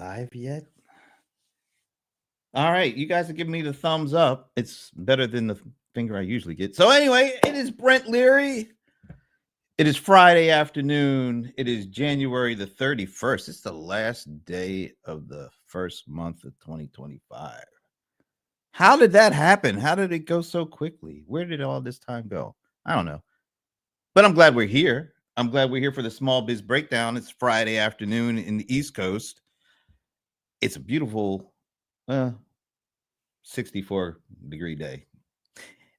live yet? All right, you guys are giving me the thumbs up. It's better than the finger I usually get. So anyway, it is Brent Leary. It is Friday afternoon. It is January the 31st. It's the last day of the first month of 2025. How did that happen? How did it go so quickly? Where did all this time go? I don't know. But I'm glad we're here. I'm glad we're here for the Small Biz Breakdown. It's Friday afternoon in the East Coast. It's a beautiful 64-degree day.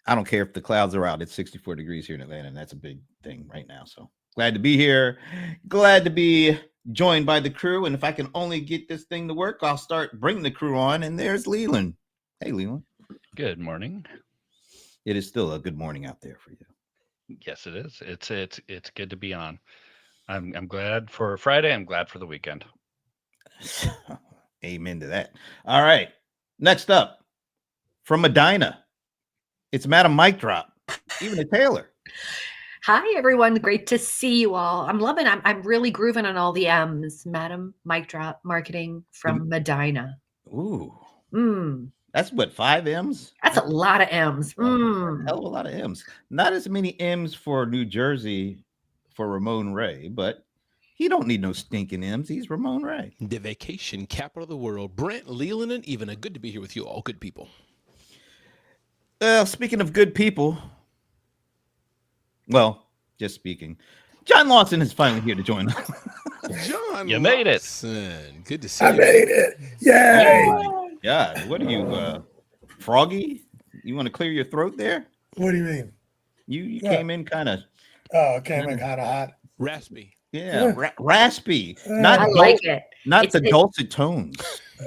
I don't care if the clouds are out. It's 64 degrees here in Atlanta, and that's a big thing right now. So glad to be here. Glad to be joined by the crew. And if I can only get this thing to work, I'll start bringing the crew on. And there's Leland. Hey, Leland. Good morning. It is still a good morning out there for you. Yes, it is. It's good to be on. I'm glad for Friday. I'm glad for the weekend. Amen to that. All right. Next up, from Medina, it's Madam Mic Drop, even a Taylor. Hi, everyone. Great to see you all. I'm loving it. I'm really grooving on all the M's. Madam Mic Drop Marketing from Medina. Ooh. Mm. That's what, 5 M's? That's a lot of M's. Mm. Hell of a lot of M's. Not as many M's for New Jersey for Ramon Ray, but he don't need no stinking M's. He's Ramon Ray. The vacation capital of the world. Brent, Leland, and Even. Good to be here with you all. Good people. Speaking of good people, well, just speaking, John Lawson is finally here to join us. John, you made it. Good to see you. I made it. Yay! Oh my God, what are you, Froggy? You want to clear your throat there? What do you mean? You came in kind of. Oh, it came in kind of hot. Raspy. Yeah, raspy. I like it. Not the dulcet tones.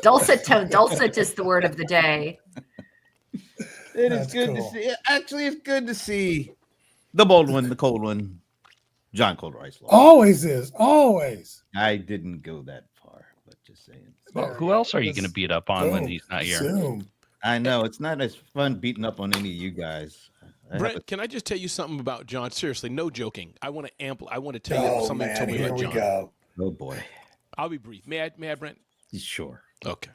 Dulcet tone. Dulcet is the word of the day. It is good to see. Actually, it's good to see the bold one, the cold one, John Cold Rice. Always is. Always. I didn't go that far, but just saying. Well, who else are you going to beat up on when he's not here? Zoom. I know it's not as fun beating up on any of you guys. Brent, can I just tell you something about John? Seriously, no joking. I want to tell you something. Told me Here about we John. go. Oh boy. I'll be brief. May I, Brent? Sure. Okay.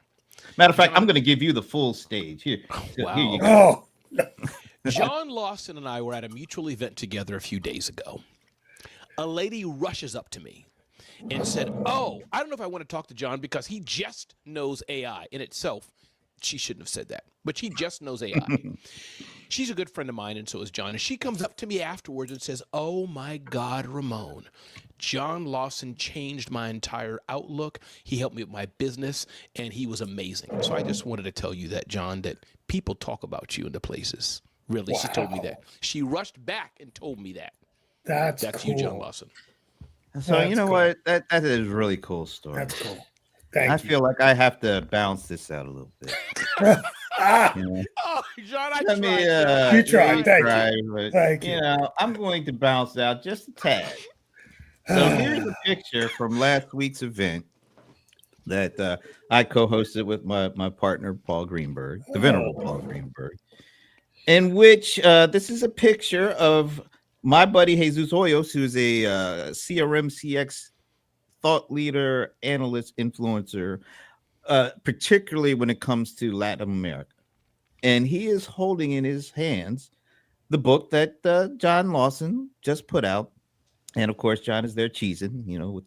Matter of fact, I'm going to give you the full stage here. Wow. Here you go. John Lawson and I were at a mutual event together a few days ago. A lady rushes up to me and said, "Oh, I don't know if I want to talk to John because he just knows AI in itself." She shouldn't have said that, but she just knows AI. She's a good friend of mine, and so is John. And she comes up to me afterwards and says, "Oh my God, Ramon, John Lawson changed my entire outlook. He helped me with my business, and he was amazing." So I just wanted to tell you that, John, that people talk about you in the places. Really, She told me that. She rushed back and told me that. That's cool. You, John Lawson. So that's cool. What? That is a really cool story. That's cool. Thank you. Feel like I have to balance this out a little bit. Oh, John, I tried. You tried. Thank you. You know, I'm going to bounce out just a tad. So here's a picture from last week's event that I co-hosted with my partner, Paul Greenberg, the venerable Paul Greenberg, in which this is a picture of my buddy Jesus Hoyos, who's a CRM CX thought leader, analyst, influencer, particularly when it comes to Latin America. And he is holding in his hands the book that John Lawson just put out. And of course, John is there cheesing, with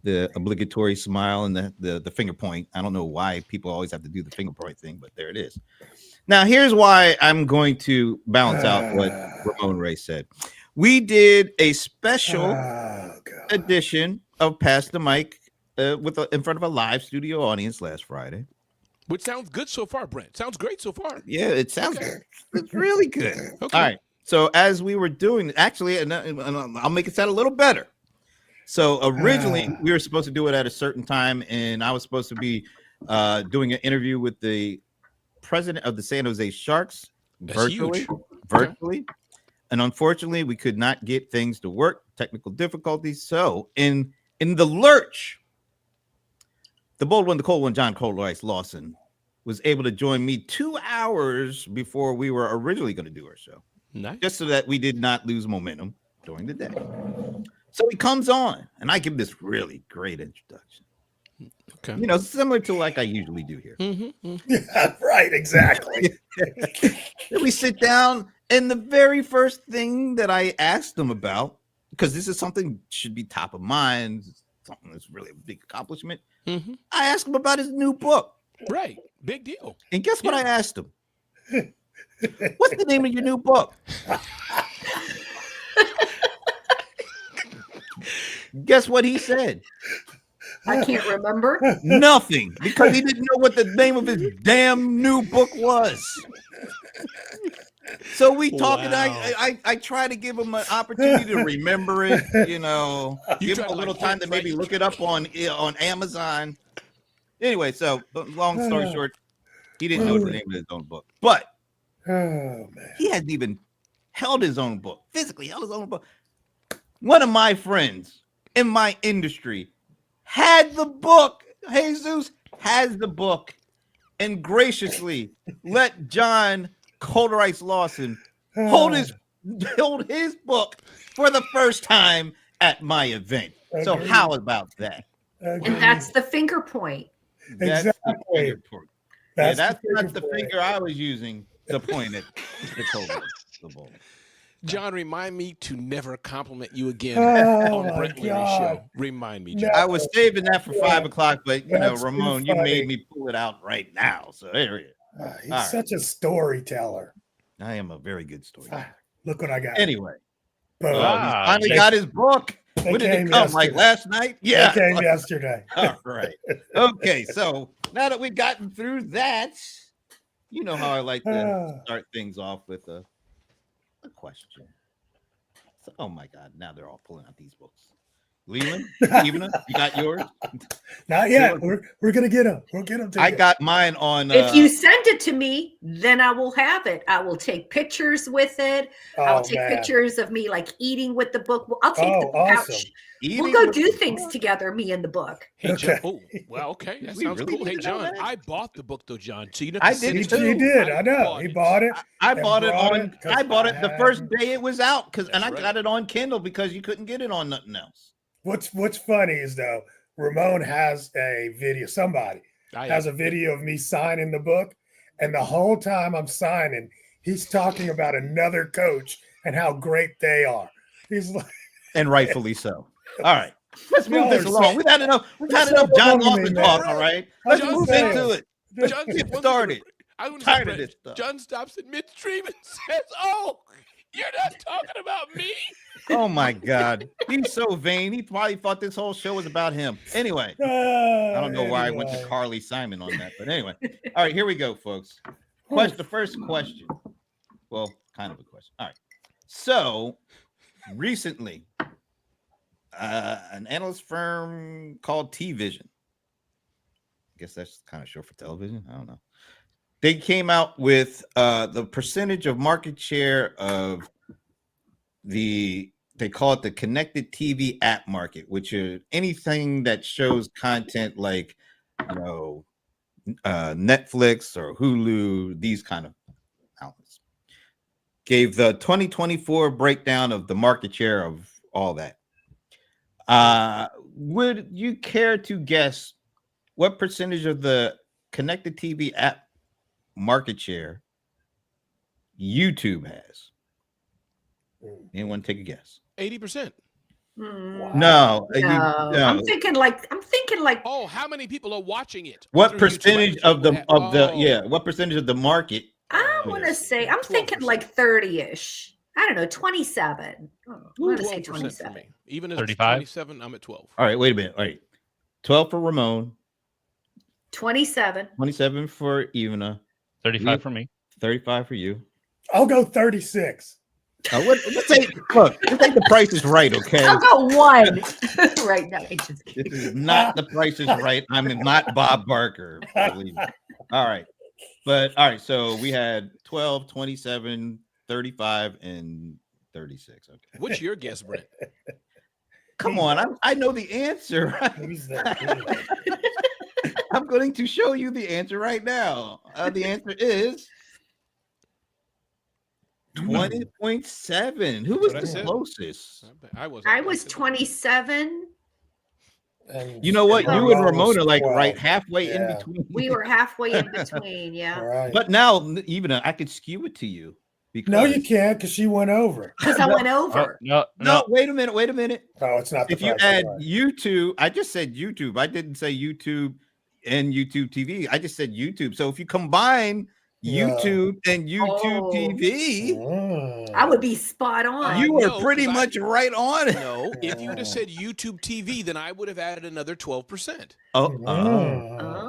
the obligatory smile and the finger point. I don't know why people always have to do the finger point thing, but there it is. Now, here's why I'm going to balance out what Ramon Ray said. We did a special edition of Pass the Mic in front of a live studio audience last Friday. Which sounds good so far, Brent. Sounds great so far. Yeah, it sounds good. It's really good. Okay. All right. So as we were doing, actually, and I'll make it sound a little better. So originally we were supposed to do it at a certain time, and I was supposed to be doing an interview with the president of the San Jose Sharks virtually. And unfortunately, we could not get things to work, technical difficulties. So in the lurch, the bold one, the cold one, John Cold Rice Lawson was able to join me 2 hours before we were originally going to do our show. Nice. Just so that we did not lose momentum during the day. So he comes on, and I give this really great introduction. Okay. You know, similar to like I usually do here. Yeah, right, exactly. Then we sit down, and the very first thing that I asked him about, because this is something should be top of mind, something that's really a big accomplishment. Mm-hmm. I asked him about his new book. Right. Big deal. And guess what Yeah. I asked him? What's the name of your new book? Guess what he said? I can't remember. Nothing, because he didn't know what the name of his damn new book was. So we talk, and I try to give him an opportunity to remember it. You know, You give try him a to, little like, time to maybe look it up on Amazon. Anyway, so long story short, he didn't know the name of his own book, but Oh man. he hasn't even held his own book, physically held his own book. One of my friends in my industry had the book. Jesus has the book and graciously let John Colderice Lawson hold his book for the first time at my event. So Agreed. how about that? And that's the finger point. That's the Exactly. finger point. Yeah, that's the not the finger I was using to point at the Colderice. The ball. John, remind me to never compliment you again Oh, on my Brent Leary's God. show. Remind me, John. I was saving that for 5 o'clock, but you know, That's too Ramon, you funny. made me pull it out right now. So there it is. He's All right. such a storyteller. I am a very good story. Look what I got. Anyway, Boom. he Ah, finally they- got his book. they When did came it come? Like yesterday. last night? Yeah. It came yesterday. All right. Okay. So now that we've gotten through that, you know how I like to start things off with a question. So, oh my God! Now they're all pulling out these books. Leland, Evelyn, you got yours? Not yet. We're gonna get them. We'll get them. I got mine on. If you send it to me, then I will have it. I will take pictures with it. I'll take pictures of me like eating with the book. I'll take the pouch. Awesome. We'll go do things together, me and the book. Hey, John. Okay. Oh, well, okay. That We sounds really cool. Hey, need to know John, that? I bought the book, though, John. So you know, I did He too. did. I know. He bought it. I and bought it brought on. it 'cause I bought it the I first had- day it was out and That's I right. got it on Kindle because you couldn't get it on nothing else. What's funny is though, Ramon has a video. Somebody I has a video of me signing the book, and the whole time I'm signing, he's talking about another coach and how great they are. He's like, And rightfully so. All right. Let's move Y'all this are along. so- We've had enough. We've had you're enough so John wrong to Lawson me, talk. man. All right. I'm Let's just move saying. into it. John, Get one thing started. I want to Tired say, of Brent, this stuff. John stops in midstream and says, "Oh, you're not talking about me." Oh my God. He's so vain. He probably thought this whole show was about him. Anyway, I don't know why I went to Carly Simon on that, but anyway. All right, here we go, folks. The first question. Well, kind of a question. All right. So recently, an analyst firm called T-Vision. I guess that's kind of short for television. I don't know. They came out with the percentage of market share of they call it the connected TV app market, which is anything that shows content like, you know, Netflix or Hulu, these kind of outlets. Gave the 2024 breakdown of the market share of all that. Would you care to guess what percentage of the connected TV app market share YouTube has? Anyone take a guess? 80%. No, I'm thinking like Oh, how many people are watching it? what through percentage YouTube? what percentage of the market? I want to say I'm thinking like 30-ish. I don't know, 27. I'm going to say 12% for 27. me. Even if 35? it's 27, I'm at 12. All right, wait a minute. All right. 12 for Ramon, 27. 27 for Ivana, 35 for me. 35 for you. I'll go 36. Let's say, look, this ain't the Price is Right, okay? I'll go 1. Right now. This is not the Price is Right. I'm not Bob Barker. Believe me. All right. But all right, so we had 12, 27, 35, and 36. Okay. What's your guess, Brent? Come on, I know the answer. Who's that? I'm going to show you the answer right now. The answer is 20.7. Who was That's what I the said. closest? I I was 27. And You know what? You and Ramona was Ramona like 12. right halfway in Yeah. between. We were halfway in between. Yeah. Right. But now even I could skew it to you because No, you can't because she went over. Because I went Oh, over. no, No, wait a minute. Oh, it's not the If you price is add right. YouTube, I just said YouTube. I didn't say YouTube and YouTube TV. I just said YouTube. So if you combine Yeah. YouTube and YouTube Oh. TV, I would be spot on. you were no, pretty 'cause much right on it. No, if you would have said YouTube TV, then I would have added another 12%. Oh.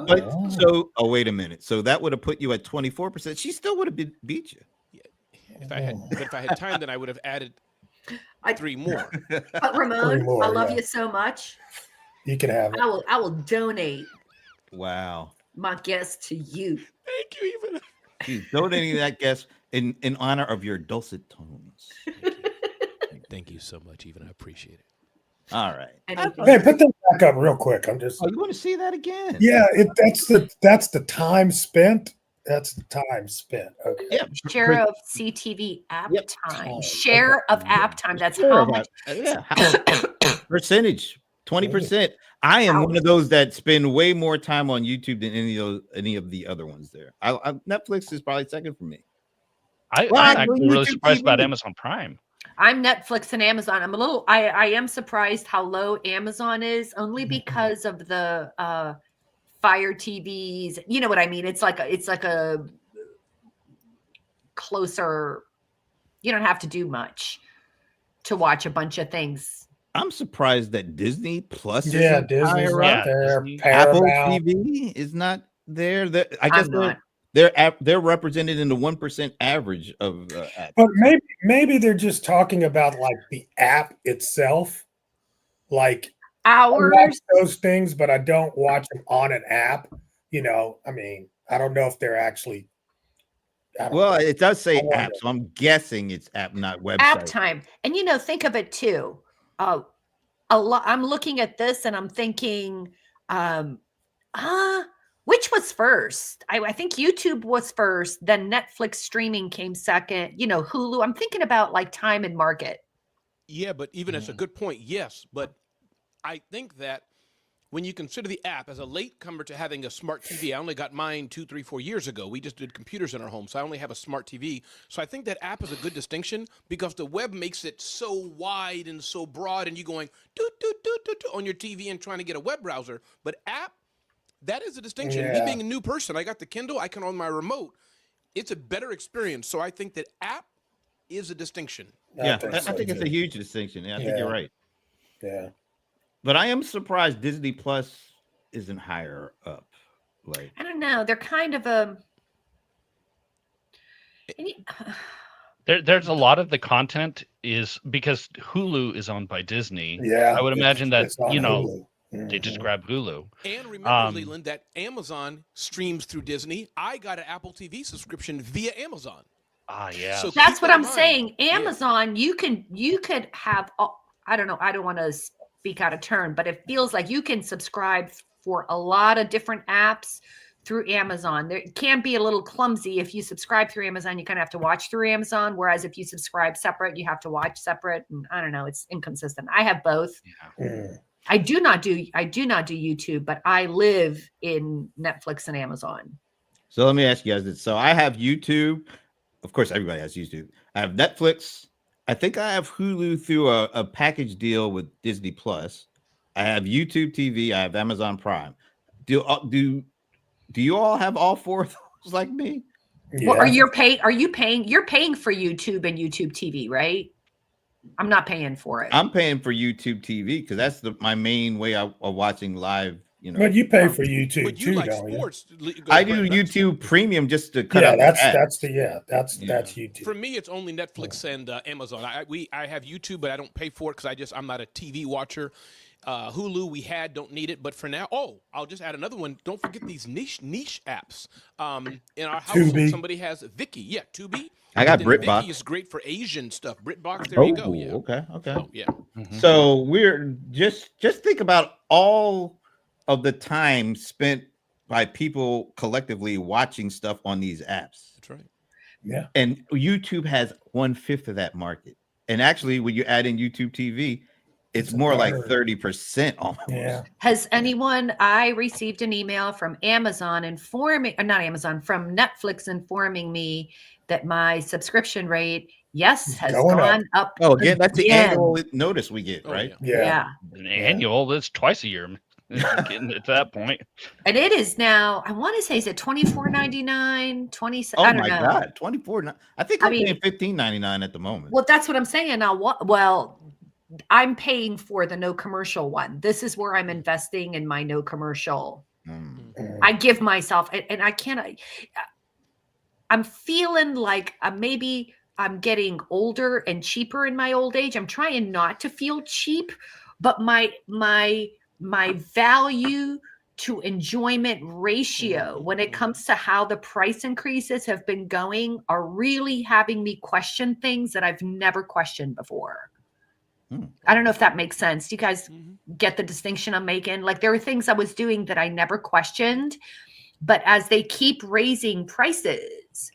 But so wait a minute. So that would have put you at 24%. She still would have beat you. If I had time, then I would have added I- 3 more. But Ramon, more, I love yeah. you so much. You can have it. I will donate Wow. my guest to you. Thank you, even. She's donating that guest in honor of your dulcet tones. Thank you so much, even. I appreciate it. All right. Anything. Hey, put that back up real quick. I'm just Oh, you want to see that again? yeah. That's the time spent. That's the time spent. Okay. Yeah. Share of CTV app Yep. time. Share of app time. That's Sure how about- much. Yeah. Percentage. 20%. I am one of those that spend way more time on YouTube than any of the other ones there. Netflix is probably second for me. I'm Well, actually really YouTube surprised about TV. Amazon Prime. I'm Netflix and Amazon. I am surprised how low Amazon is only because of the Fire TVs. You know what I mean? It's like a closer, you don't have to do much to watch a bunch of things. I'm surprised that Disney Plus Yeah, isn't Disney's higher right up. there. Disney. Apple Paramount. TV is not there. I guess I'm not. they're represented in the 1% average of apps. But maybe they're just talking about like the app itself. Like I watch Hours. those things, but I don't watch them on an app. You know, I mean, I don't know if they're actually. I don't Well, know. it does say I wonder. app, so I'm guessing it's app, not website. App time. And think of it too. A lot. I'm looking at this and I'm thinking, which was first? I think YouTube was first, then Netflix streaming came second. Hulu. I'm thinking about like time and market. Yeah, but even that's a good point. Yes, but I think that when you consider the app as a latecomer to having a smart TV, I only got mine 2, 3, 4 years ago. We just did computers in our home, so I only have a smart TV. So I think that app is a good distinction because the web makes it so wide and so broad, and you going do on your TV and trying to get a web browser. But app, that is a distinction. Yeah. Me being a new person, I got the Kindle. I can on my remote. It's a better experience. So I think that app is a distinction. Yeah, I so, think it's too. a huge distinction. Yeah, I think Yeah. you're right. Yeah. But I am surprised Disney Plus isn't higher up. Like, I don't know. They're kind of a. There's a lot of the content is because Hulu is owned by Disney. Yeah. I would imagine that, it's on Hulu. they just Mhm. grab Hulu. And remember, Leland, that Amazon streams through Disney. I got an Apple TV subscription via Amazon. Ah, yeah. So That's keep what that in I'm mind. saying. Yeah. Amazon, you could have. I don't know. I don't want to speak out of turn, but it feels like you can subscribe for a lot of different apps through Amazon. It can be a little clumsy if you subscribe through Amazon. You kind of have to watch through Amazon, whereas if you subscribe separate, you have to watch separate. And I don't know. It's inconsistent. I have both. Yeah. Mm. I do not do YouTube, but I live in Netflix and Amazon. so let me ask you guys this. So I have YouTube. Of course, everybody has YouTube. I have Netflix. I think I have Hulu through a package deal with Disney Plus. I have YouTube TV. I have Amazon Prime. Do you all have all 4 of those like me? Yeah. Well, are you paying? You're paying for YouTube and YouTube TV, right? I'm not paying for it. I'm paying for YouTube TV because that's my main way of watching live. But you pay for YouTube But you too, like don't you? sports. I do YouTube Premium just to cut Yeah, out the ads. that's Yeah. YouTube. For me, it's only Netflix and Amazon. I have YouTube, but I don't pay for it because I'm not a TV watcher. Hulu we don't need it, but for now, I'll just add another one. Don't forget these niche apps. In our household, Tubi. somebody has Viki. Yeah, Tubi. I got And then BritBox. Viki is great for Asian stuff. BritBox, there you go. Yeah. Okay. Oh, yeah. Mhm. So we're just think about all of the time spent by people collectively watching stuff on these apps. That's right. Yeah. And YouTube has 1/5 of that market. And actually, when you add in YouTube TV, It's more like Third. 30% almost. Yeah. Has anyone? I received an email from Amazon informing, or not Amazon, from Netflix informing me that my subscription rate, yes, has Going up. gone up. Oh, again, that's the again. annual notice we get, Oh, right? yeah. Yeah. An annual, that's twice a year. Getting it to that point. And it is now, I want to say, is it $24.99, 20? Oh I don't my know. God, 24. I think I I'm mean- paying $15.99 at the moment. Well, that's what I'm saying. Now, well, I'm paying for the no commercial one. This is where I'm investing in my no commercial. Mm. I give myself, and I can't. I'm feeling like maybe I'm getting older and cheaper in my old age. I'm trying not to feel cheap, but my value to enjoyment ratio when it comes to how the price increases have been going are really having me question things that I've never questioned before. I don't know if that makes sense. Do you guys get the distinction I'm making? Like, there are things I was doing that I never questioned, but as they keep raising prices,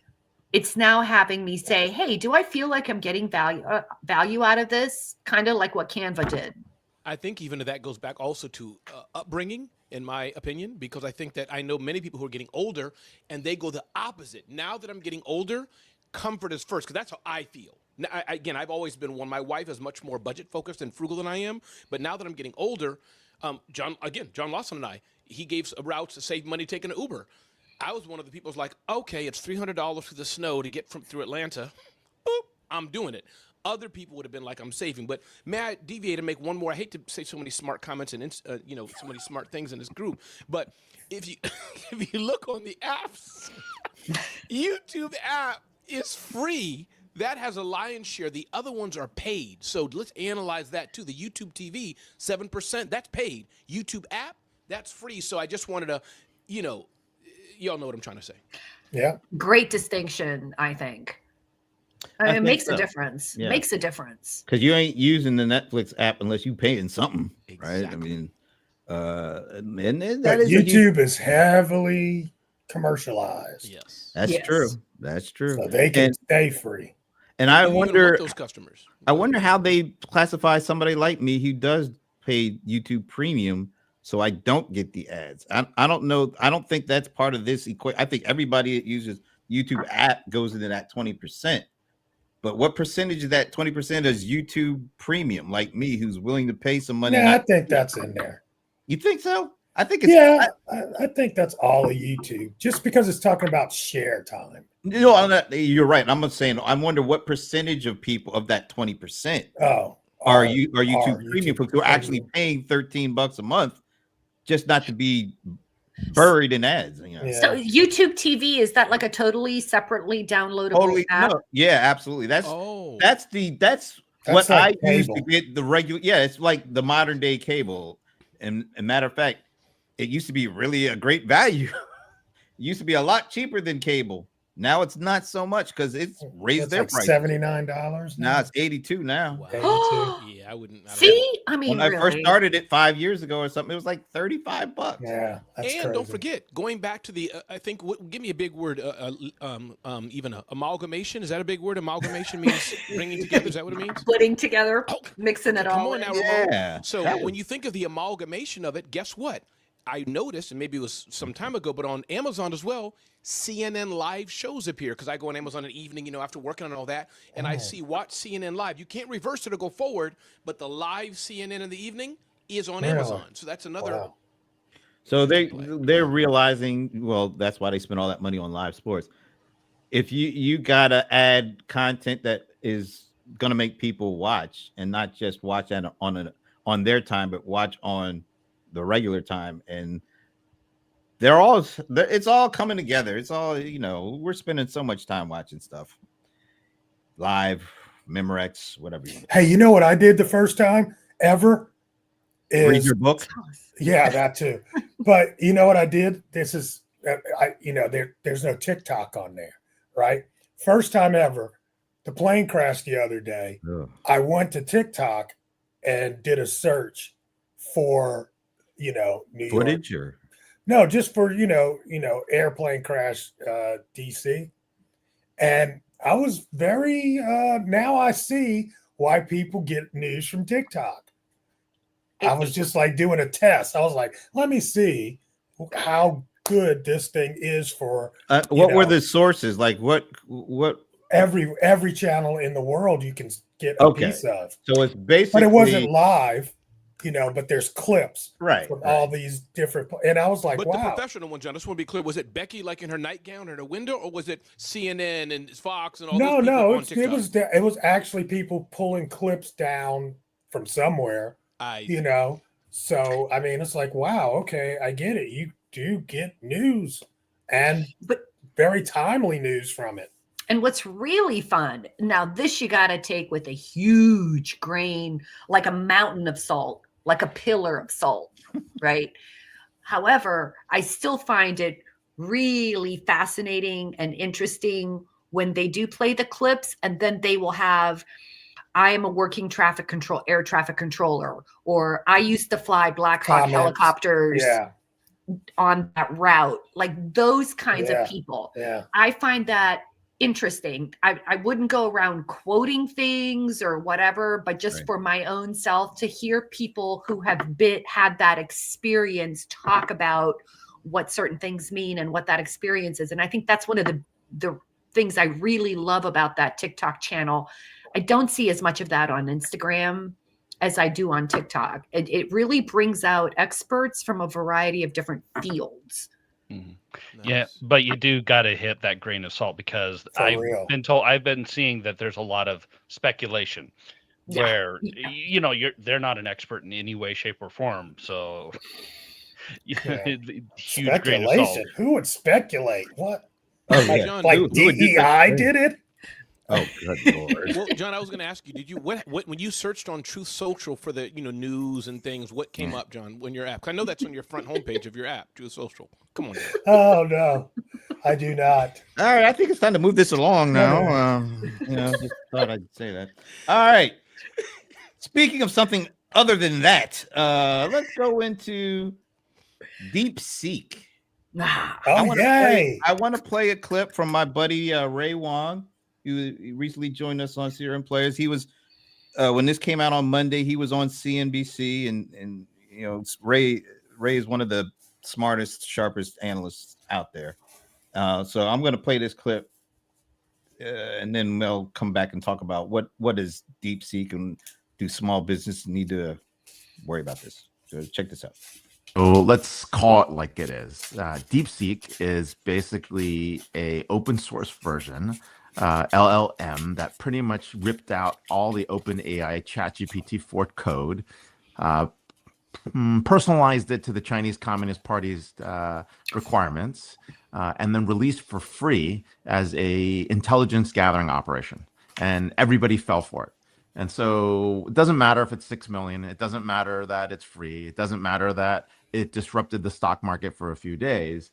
it's now having me say, hey, do I feel like I'm getting value out of this? Kind of like what Canva did. I think even that goes back also to upbringing, in my opinion, because I think that I know many people who are getting older and they go the opposite. Now that I'm getting older, comfort is first, because that's how I feel. Now, again, I've always been one. My wife is much more budget focused and frugal than I am. But now that I'm getting older, John Lawson and I, he gave routes to save money taking an Uber. I was one of the people who's like, okay, it's $300 through the snow to get through Atlanta. Boop, I'm doing it. Other people would have been like, I'm saving. But may I deviate and make one more? I hate to say so many smart comments and so many smart things in this group. But if you if you look on the apps, YouTube app is free. That has a lion's share. The other ones are paid. So let's analyze that too. The YouTube TV, 7%, that's paid. YouTube app, that's free. So I just wanted to, y'all know what I'm trying to say. Yeah. Great distinction, I think. I It think makes so. a difference. Yeah. Makes a difference. Because you ain't using the Netflix app unless you paying something, right? I Exactly. mean, and But that is a huge- YouTube is heavily commercialized. Yes. that's Yes. true. That's true. So they can And- stay free. And I You even wonder, want those customers. I wonder how they classify somebody like me who does pay YouTube Premium, so I don't get the ads. I don't know. I don't think that's part of this equation. I think everybody that uses YouTube app goes into that 20%. But what percentage of that 20% is YouTube Premium, like me, who's willing to pay some money? Yeah, I think that's in there. You think so? I think it's Yeah, I think that's all of YouTube, just because it's talking about share time. No, you're right. I'm not saying. I wonder what percentage of people of that 20% Oh, are YouTube are Premium YouTube folks who are actually Premium. paying $13 a month just not to be buried in ads. Yeah. So YouTube TV, is that like a totally separately downloadable Totally. app? No, yeah, absolutely. That's Oh. that's what like I use to cable. get the regular. Yeah, it's like the modern day cable. And a matter of fact, it used to be really a great value. It used to be a lot cheaper than cable. Now it's not so much because it's raised It's their like price. $79 Now it's 82 now. Wow. Yeah, I wouldn't. See, I mean, When I first really. started it 5 years ago or something, it was like $35. Yeah, that's And crazy. don't forget, going back to the, I think, give me a big word, even amalgamation. Is that a big word? Amalgamation means bringing together. Is that what it means? Putting together, Oh, mixing it come all on in. now, Ramon. Yeah. So that when was- you think of the amalgamation of it, guess what? I noticed, and maybe it was some time ago, but on Amazon as well, CNN live shows appear because I go on Amazon in the evening, after working on all that, and I see watch CNN live. You can't reverse it or go forward, but the live CNN in the evening is on Really? Amazon. So that's another. Wow. So they're realizing, well, that's why they spend all that money on live sports. If you gotta add content that is gonna make people watch and not just watch on their time, but watch on the regular time, and it's all coming together. It's all we're spending so much time watching stuff live, Memorex, whatever. Hey, you know what I did the first time ever? Read Is your book. yeah, that too. But you know what I did? This is there's no TikTok on there, right? First time ever. The plane crashed the other day. Ugh. I went to TikTok and did a search for New York. Footage or No, just for airplane crash, DC, and I was very. Now I see why people get news from TikTok. I was just like doing a test. I was like, let me see how good this thing is for what were the sources? Like what every channel in the world you can get a Okay. piece of. So it's basically, But it wasn't live, but there's clips right from all these different. And I was like, But wow. the professional one, John, I just want to be clear. Was it Becky like in her nightgown or in a window, or was it CNN and Fox and all those people No, on TikTok? it was actually people pulling clips down from somewhere, So, I mean, it's like, wow, okay, I get it. You do get news and very timely news from it. And what's really fun, now this you got to take with a huge grain, like a mountain of salt, like a pillar of salt, right? However, I still find it really fascinating and interesting when they do play the clips, and then they will have, I am a working air traffic controller, or I used to fly Black Hawk helicopters on that route, like those kinds of people. Yeah. I find that interesting. I wouldn't go around quoting things or whatever, but just for my own self to hear people who have had that experience talk about what certain things mean and what that experience is. And I think that's one of the things I really love about that TikTok channel. I don't see as much of that on Instagram as I do on TikTok. It really brings out experts from a variety of different fields. Mm-hmm. Nice. Yeah, but you do got to hit that grain of salt, because I've been seeing that there's a lot of speculation where they're not an expert in any way, shape, or form. So huge grain of salt. Who would speculate? What? John, like DEI did it? Oh, good Lord. Well, John, I was going to ask you, did you what when you searched on Truth Social for the news and things, what came up, John, when your app? 'Cause I know that's on your front homepage of your app, Truth Social. Come on. Oh no, I do not. All right, I think it's time to move this along now. Just thought I'd say that. All right. Speaking of something other than that, let's go into DeepSeek. I want to play a clip from my buddy Ray Wong. He recently joined us on CRM Players. He was when this came out on Monday, he was on CNBC, and Ray is one of the smartest, sharpest analysts out there. So I'm going to play this clip, and then we'll come back and talk about what is DeepSeek, and do small business need to worry about this. So check this out. So let's call it like it is. DeepSeek is basically a open source version, LLM, that pretty much ripped out all the OpenAI ChatGPT 4 code, personalized it to the Chinese Communist Party's requirements, and then released for free as a intelligence gathering operation. And everybody fell for it. And so it doesn't matter if it's 6 million. It doesn't matter that it's free. It doesn't matter that it disrupted the stock market for a few days.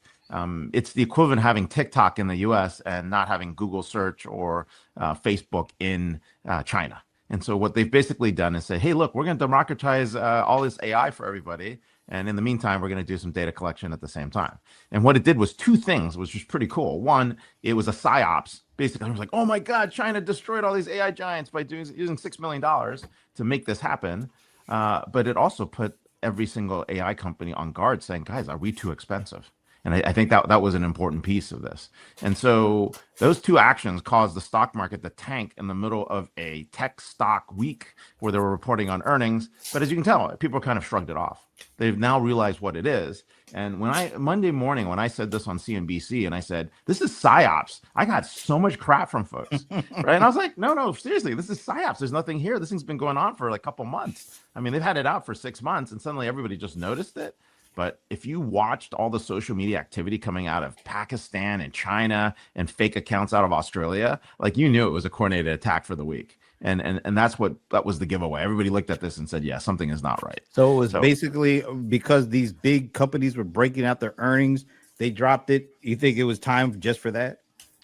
It's the equivalent of having TikTok in the US and not having Google search or Facebook in China. And so what they've basically done is say, hey, look, we're going to democratize all this AI for everybody. And in the meantime, we're going to do some data collection at the same time. And what it did was two things, which was pretty cool. One, it was a psyops. Basically, it was like, oh my God, China destroyed all these AI giants by using $6 million to make this happen. But it also put every single AI company on guard, saying, guys, are we too expensive? And I think that was an important piece of this. And so those two actions caused the stock market to tank in the middle of a tech stock week where they were reporting on earnings. But as you can tell, people kind of shrugged it off. They've now realized what it is. And Monday morning, when I said this on CNBC and I said, this is psyops, I got so much crap from folks. Right? And I was like, no, seriously, this is psyops. There's nothing here. This thing's been going on for like a couple months. I mean, they've had it out for 6 months and suddenly everybody just noticed it. But if you watched all the social media activity coming out of Pakistan and China and fake accounts out of Australia, like you knew it was a coordinated attack for the week. And that was the giveaway. Everybody looked at this and said, yeah, something is not right. So it was basically because these big companies were breaking out their earnings, they dropped it. You think it was time just for that?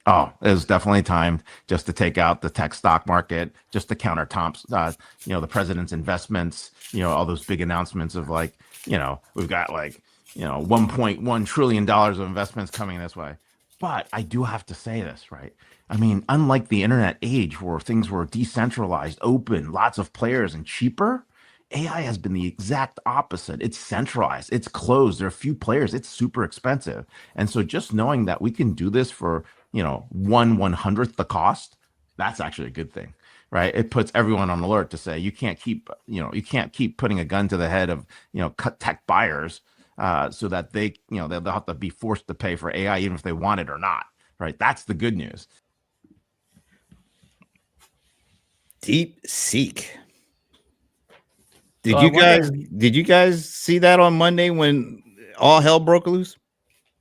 Oh, it was definitely timed just to take out the tech stock market, just to counter the president's investments, all those big announcements of like, we've got like, $1.1 trillion of investments coming this way. But I do have to say this, right? I mean, unlike the internet age where things were decentralized, open, lots of players and cheaper, AI has been the exact opposite. It's centralized, it's closed, there are a few players, it's super expensive. And so just knowing that we can do this for, 1/100th the cost, that's actually a good thing, right? It puts everyone on alert to say you can't keep putting a gun to the head of, tech buyers so that they'll have to be forced to pay for AI even if they want it or not, right? That's the good news. DeepSeek. Did you guys see that on Monday when all hell broke loose?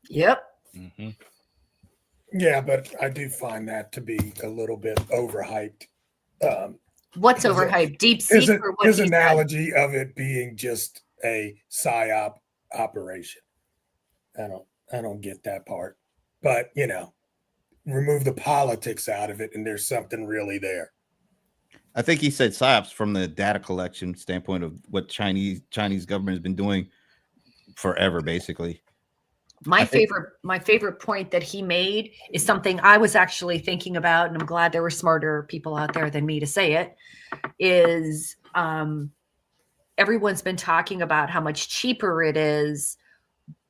Yep. Mm-hmm. Yeah, but I do find that to be a little bit overhyped. What's overhyped? DeepSeek or what? His analogy of it being just a psyop operation. I don't get that part. But remove the politics out of it, and there's something really there. I think he said psyops from the data collection standpoint of what Chinese government has been doing forever, basically. My favorite point that he made is something I was actually thinking about, and I'm glad there were smarter people out there than me to say it, is everyone's been talking about how much cheaper it is.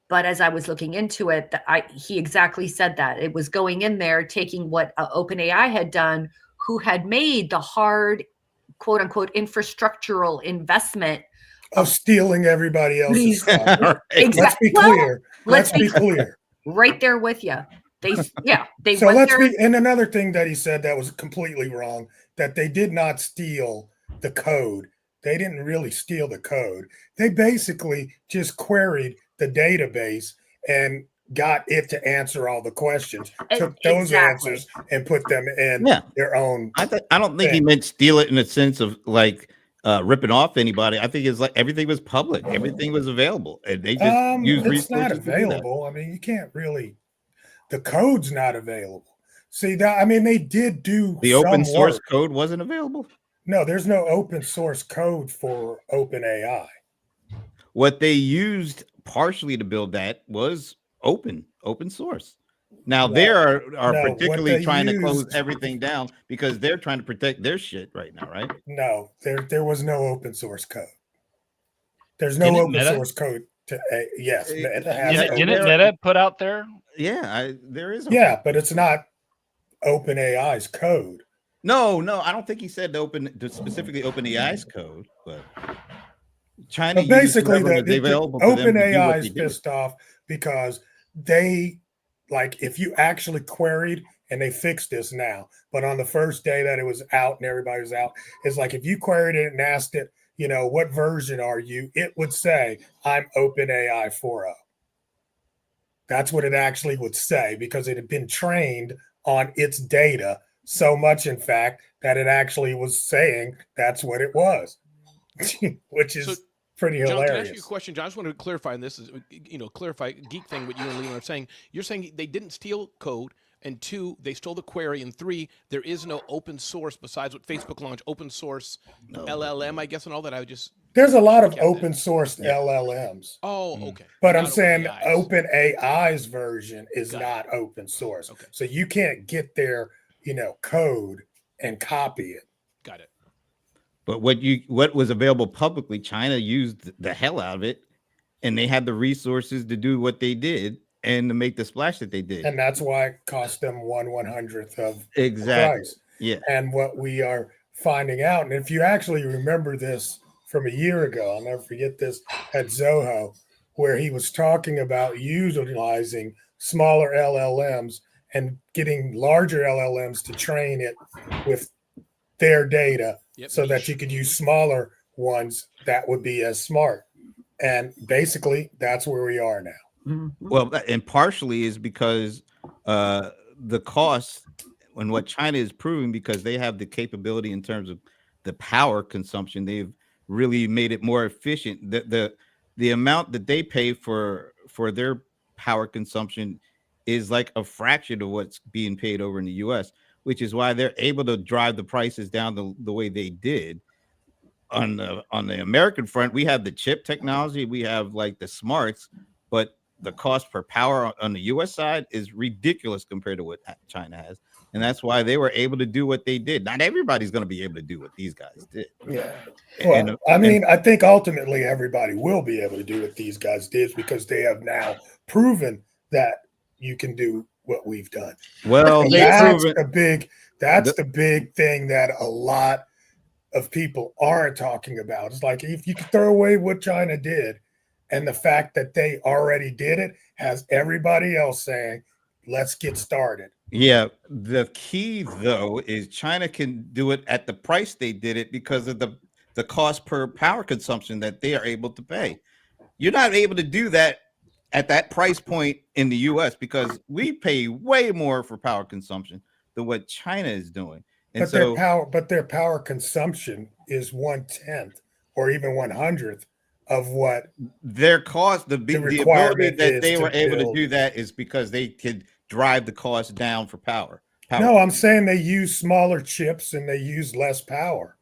But as I was looking into it, he exactly said that. It was going in there, taking what OpenAI had done, who had made the hard, quote unquote, infrastructural investment of stealing everybody else's stuff. Right. Exactly. Let's be clear. Right there with you. They so let's be. And another thing that he said that was completely wrong, that they did not steal the code. They didn't really steal the code. They basically just queried the database and got it to answer all the questions, took those answers and put them in their own. I don't think he meant steal it in the sense of like ripping off anybody. I think it's like everything was public, everything was available, and they just used resources. It's not available. I mean, you can't really. The code's not available. See that? I mean, they did do the open source code wasn't available. No, there's no open source code for OpenAI. What they used partially to build that was open source. Now they are particularly trying to close everything down because they're trying to protect their shit right now, right? No, there was no open source code. There's no open source code to yes. Didn't Meta put out there? Yeah, there is. Yeah, but it's not OpenAI's code. No, I don't think he said specifically OpenAI's code, but China basically OpenAI is pissed off because they if you actually queried, and they fixed this now, but on the first day that it was out and everybody was out, it's like if you queried it and asked it, what version are you? It would say, I'm OpenAI 4.0. That's what it actually would say because it had been trained on its data so much, in fact, that it actually was saying that's what it was, which is pretty hilarious. John, can I ask you a question? John, I just want to clarify, and this is, clarify geek thing, what you and Leon are saying. You're saying they didn't steal code, and 2, they stole the query, and 3, there is no open source besides what Facebook launched, open source LLM, I guess, and all that. There's a lot of open source LLMs. Oh, okay. But I'm saying OpenAI's version is not open source. Okay. So you can't get their, code and copy it. Got it. But what was available publicly, China used the hell out of it, and they had the resources to do what they did and to make the splash that they did. And that's why it cost them 1/100th of the price. Yeah. And what we are finding out, and if you actually remember this from a year ago, I'll never forget this at Zoho, where he was talking about utilizing smaller LLMs and getting larger LLMs to train it with their data so that you could use smaller ones that would be as smart. And basically, that's where we are now. Mm-hmm. Well, and partially is because the cost and what China is proving, because they have the capability in terms of the power consumption, they've really made it more efficient. The amount that they pay for their power consumption is like a fraction of what's being paid over in the US, which is why they're able to drive the prices down the way they did. On the American front, we have the chip technology, we have like the smarts, but the cost per power on the U.S. side is ridiculous compared to what China has. And that's why they were able to do what they did. Not everybody's going to be able to do what these guys did. Yeah. Well, I think ultimately everybody will be able to do what these guys did because they have now proven that you can do what we've done. Well, that's the big thing that a lot of people aren't talking about. It's like if you can throw away what China did, and the fact that they already did it has everybody else saying, let's get started. Yeah. The key, though, is China can do it at the price they did it because of the cost per power consumption that they are able to pay. You're not able to do that at that price point in the U.S. because we pay way more for power consumption than what China is doing. And their power consumption is 1/10 or even 1/100th of what their cost, the ability that they were able to do that is because they could drive the cost down for power. No, I'm saying they use smaller chips and they use less power.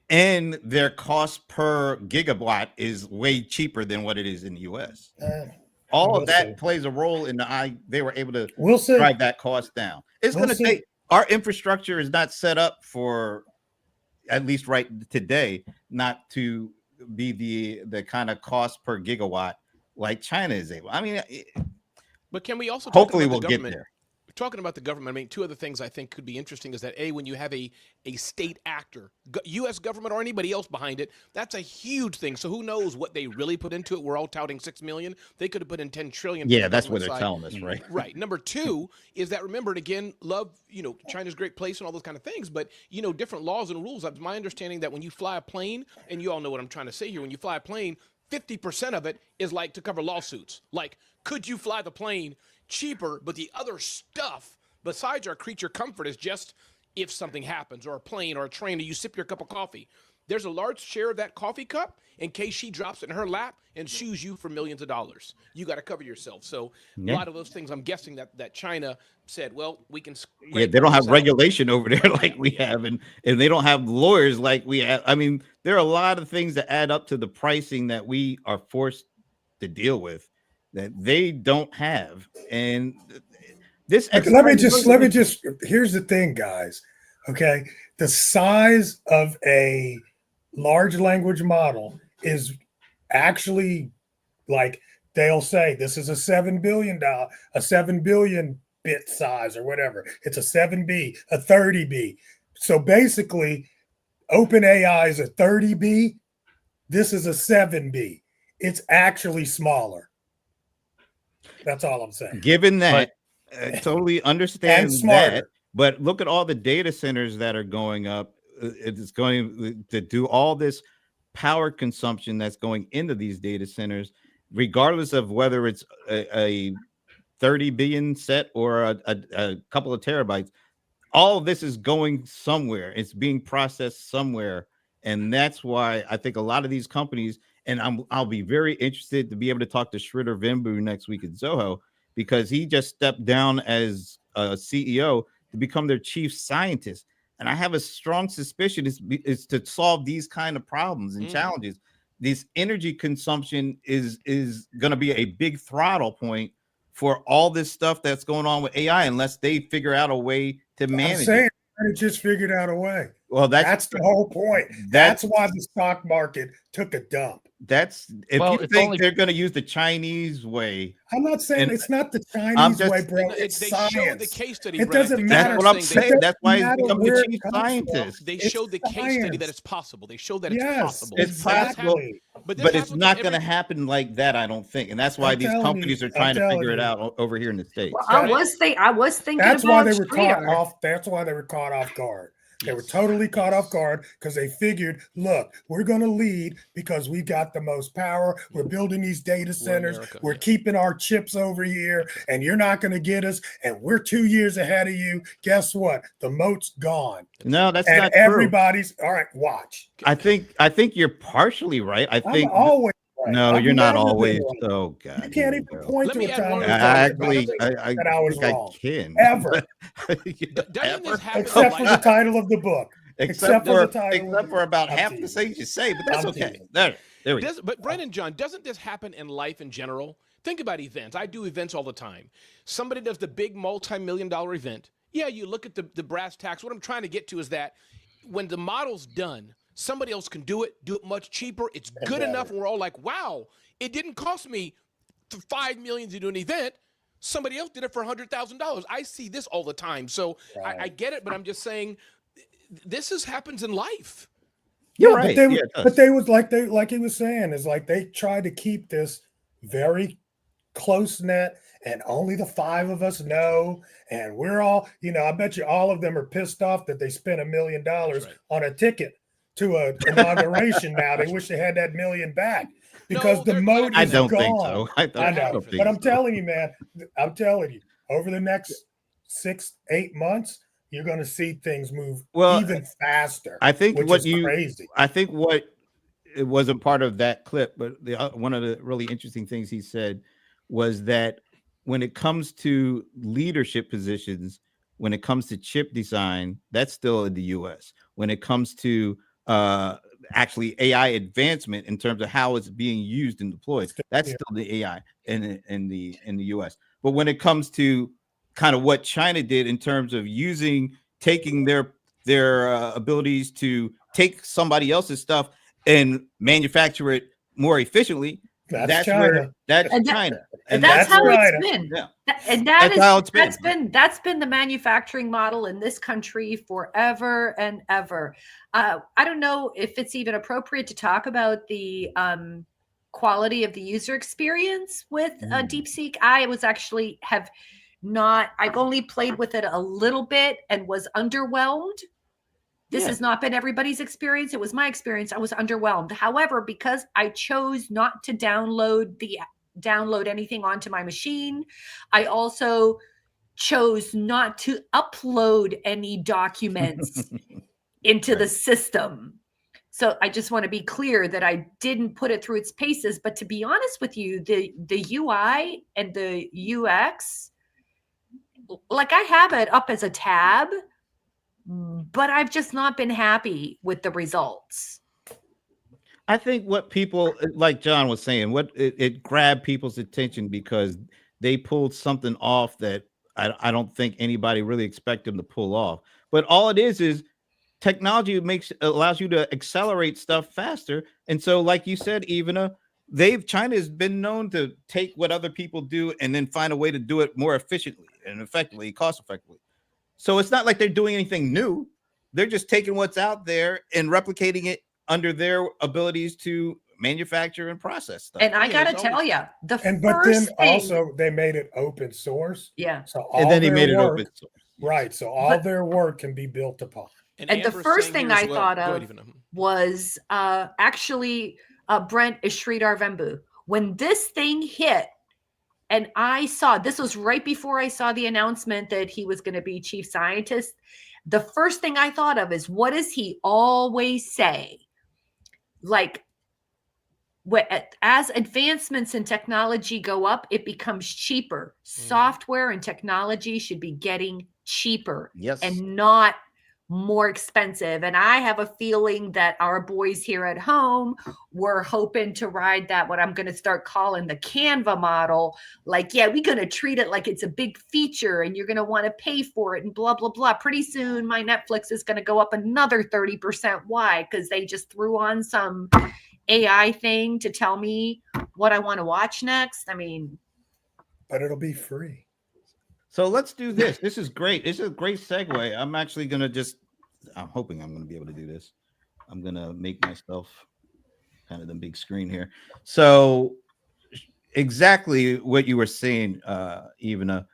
And their cost per gigawatt is way cheaper than what it is in the U.S. All of that plays a role in they were able to drive that cost down. It's going to take, our infrastructure is not set up for, at least right today, not to be the kind of cost per gigawatt like China is able. I mean, but can we also hopefully we'll get there. Talking about the government, I mean, two other things I think could be interesting is that when you have a state actor, U.S. government or anybody else behind it, that's a huge thing. So who knows what they really put into it? We're all touting 6 million. They could have put in 10 trillion. Yeah, that's what they're telling us, right? Right. Number two is that, remember, and again, love, China's a great place and all those kind of things, but, different laws and rules. It's my understanding that when you fly a plane, and you all know what I'm trying to say here, when you fly a plane, 50% of it is like to cover lawsuits. Like, could you fly the plane cheaper, but the other stuff besides our creature comfort is just if something happens, or a plane or a train, or you sip your cup of coffee. There's a large share of that coffee cup in case she drops it in her lap and sues you for millions of dollars. You got to cover yourself. So a lot of those things, I'm guessing that China said, well, we can. Yeah, they don't have regulation over there like we have, and they don't have lawyers like we have. I mean, there are a lot of things that add up to the pricing that we are forced to deal with that they don't have. And this let me just here's the thing, guys. Okay, the size of a large language model is actually, like, they'll say this is a $7 billion bit size or whatever. It's a 7B, a 30B. So basically, OpenAI is a 30B. This is a 7B. It's actually smaller. That's all I'm saying. Given that, I totally understand that, but look at all the data centers that are going up. It's going to do all this power consumption that's going into these data centers, regardless of whether it's a 30 billion set or a couple of terabytes. All of this is going somewhere. It's being processed somewhere. And that's why I think a lot of these companies, and I'll be very interested to be able to talk to Sridhar Vembu next week at Zoho, because he just stepped down as a CEO to become their chief scientist. And I have a strong suspicion is to solve these kind of problems and challenges. This energy consumption is going to be a big throttle point for all this stuff that's going on with AI, unless they figure out a way to manage it. They just figured out a way. Well, that's the whole point. That's why the stock market took a dump. If you think they're going to use the Chinese way, I'm not saying it's not the Chinese way, bro. It's science. Showed the case study. It doesn't matter. That's what I'm saying. That's why he's become the chief scientist. They showed the case study that it's possible. They showed that it's possible. It's possible, but it's not going to happen like that, I don't think. And that's why these companies are trying to figure it out over here in the States. Well, I was thinking that's about why they were caught off. That's why they were caught off guard. They were totally caught off guard because they figured, look, we're going to lead because we got the most power. We're building these data centers. We're keeping our chips over here, and you're not going to get us. And we're 2 years ahead of you. Guess what? The moat's gone. No, that's and not true. Everybody's all right. Watch. I think you're partially right. I think always. Right. No, you're not always. Oh God, you can't even point to a time. I was wrong. I can ever. Except for the title of the book. Except for about half the things you say, but that's okay. There we go. But Brennan, John, doesn't this happen in life in general? Think about events. I do events all the time. Somebody does the big multi-million-dollar event. Yeah, you look at the brass tacks. What I'm trying to get to is that when the model's done, somebody else can do it much cheaper. It's good enough, and we're all like, wow, it didn't cost me $5 million to do an event. Somebody else did it for $100,000. I see this all the time. So I get it, but I'm just saying this happens in life. You're right. But they was like he was saying, is like they tried to keep this very close knit, and only the 5 of us know, and we're all, I bet you all of them are pissed off that they spent $1 million on a ticket to an inauguration. Now they wish they had that $1 million back because the motive is gone. Think so. I know, but I'm telling you, man, over the next 6-8 months, you're going to see things move even faster. I think crazy. I think what it wasn't part of that clip, but one of the really interesting things he said was that when it comes to leadership positions, when it comes to chip design, that's still in the U.S. When it comes to actually AI advancement in terms of how it's being used and deployed, that's still the AI in the U.S. But when it comes to kind of what China did in terms of taking their abilities to take somebody else's stuff and manufacture it more efficiently, that's China. China. And that's how it's been. Yeah. And that's been the manufacturing model in this country forever and ever. I don't know if it's even appropriate to talk about the quality of the user experience with DeepSeek. I've only played with it a little bit and was underwhelmed. This has not been everybody's experience. It was my experience. I was underwhelmed. However, because I chose not to download anything onto my machine, I also chose not to upload any documents into the system. So I just want to be clear that I didn't put it through its paces. But to be honest with you, the UI and the UX, like I have it up as a tab, but I've just not been happy with the results. I think what people, like John was saying, it grabbed people's attention because they pulled something off that I don't think anybody really expected them to pull off. But all it is technology allows you to accelerate stuff faster. And so, like you said, Ivana, China has been known to take what other people do and then find a way to do it more efficiently and effectively, cost effectively. So it's not like they're doing anything new. They're just taking what's out there and replicating it under their abilities to manufacture and process stuff. And I got to tell you, also they made it open source. Yeah. So then he made it open source. Right. So all their work can be built upon. And the first thing I thought of was actually Brent is Sridhar Vembu. When this thing hit, and I saw, this was right before I saw the announcement that he was going to be chief scientist. The first thing I thought of is, what does he always say? Like, as advancements in technology go up, it becomes cheaper. Software and technology should be getting cheaper and not more expensive. And I have a feeling that our boys here at home were hoping to ride that, what I'm going to start calling the Canva model. Like, we're going to treat it like it's a big feature and you're going to want to pay for it and blah, blah, blah. Pretty soon my Netflix is going to go up another 30%. Why? Because they just threw on some AI thing to tell me what I want to watch next. I mean, but it'll be free. So let's do this. This is great. This is a great segue. I'm actually going to I'm hoping I'm going to be able to do this. I'm going to make myself kind of the big screen here. So exactly what you were saying, Ivana.